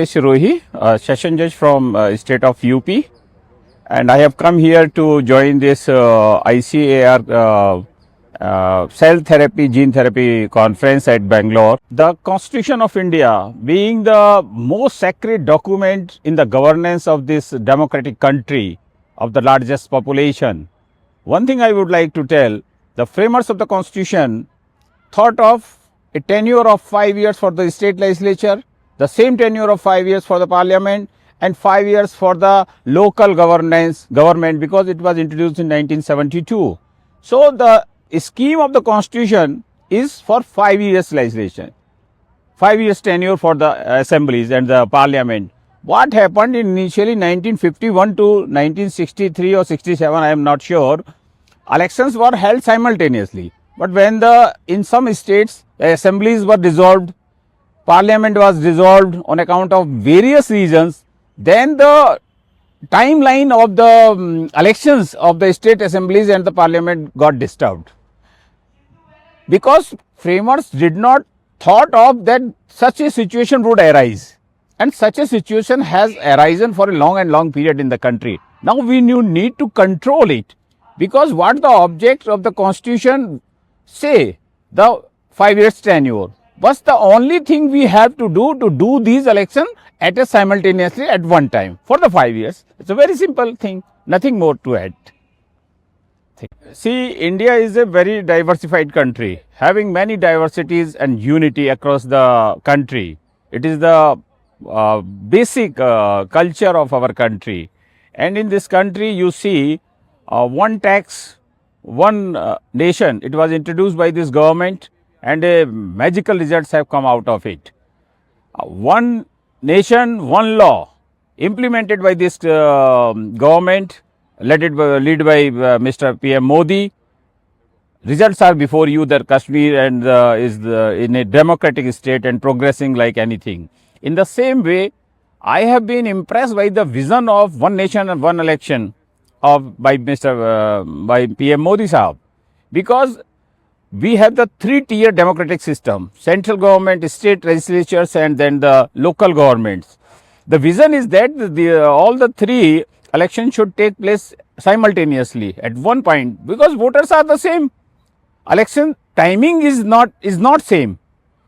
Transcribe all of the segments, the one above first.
Sirohi, session judge from state of UP, and I have come here to join this ICAR cell therapy, gene therapy conference at Bangalore. The Constitution of India being the most sacred document in the governance of this democratic country of the largest population. One thing I would like to tell, the framers of the Constitution thought of a tenure of 5 years for the state legislature, the same tenure of 5 years for the parliament, and 5 years for the local government, because it was introduced in 1972. So the scheme of the Constitution is for 5 years legislation, 5 years tenure for the assemblies and the parliament. What happened in initially 1951 to 1963 or 67, I am not sure, elections were held simultaneously. But when in some states the assemblies were dissolved, parliament was dissolved on account of various reasons, then the timeline of the elections of the state assemblies and the parliament got disturbed. Because framers did not thought of that such a situation would arise, and such a situation has arisen for a long period in the country. Now we need to control it, because what the objects of the Constitution say, the 5 years tenure, was the only thing we have to do these elections at a simultaneously at one time for the 5 years. It's a very simple thing, nothing more to add. See, India is a very diversified country, having many diversities and unity across the country. It is the basic culture of our country. And in this country, you see one tax, one nation. It was introduced by this government, and magical results have come out of it. One nation, one law, implemented by this government, led by Mr. PM Modi. Results are before you that Kashmir and is in a democratic state and progressing like anything. In the same way, I have been impressed by the vision of one nation and one election by PM Modi Sahab, because we have the 3-tier democratic system: central government, state legislatures, and then the local governments. The vision is that all the 3 elections should take place simultaneously at one point, because voters are the same. Election timing is not same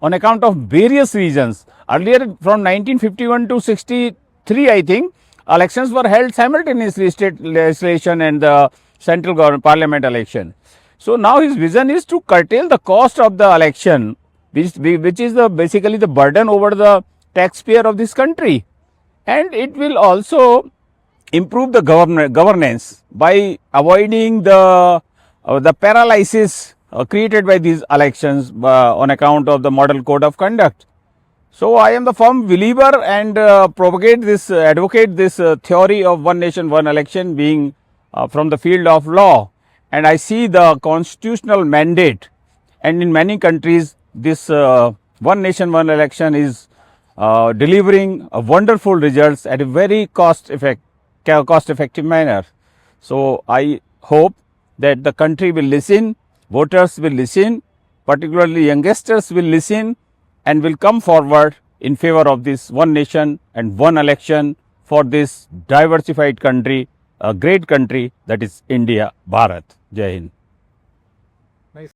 on account of various reasons. Earlier, from 1951 to 63, I think, elections were held simultaneously, state legislation and the central government parliament election. So now his vision is to curtail the cost of the election, which is basically the burden over the taxpayer of this country. And it will also improve the governance by avoiding the paralysis created by these elections on account of the model code of conduct. So I am the firm believer and advocate this theory of one nation, one election being from the field of law. And I see the constitutional mandate, and in many countries this one nation, one election is delivering wonderful results at a very cost effective manner. So I hope that the country will listen, voters will listen, particularly youngsters will listen, and will come forward in favor of this one nation and one election for this diversified country, a great country, that is India, Bharat. Jai Hind.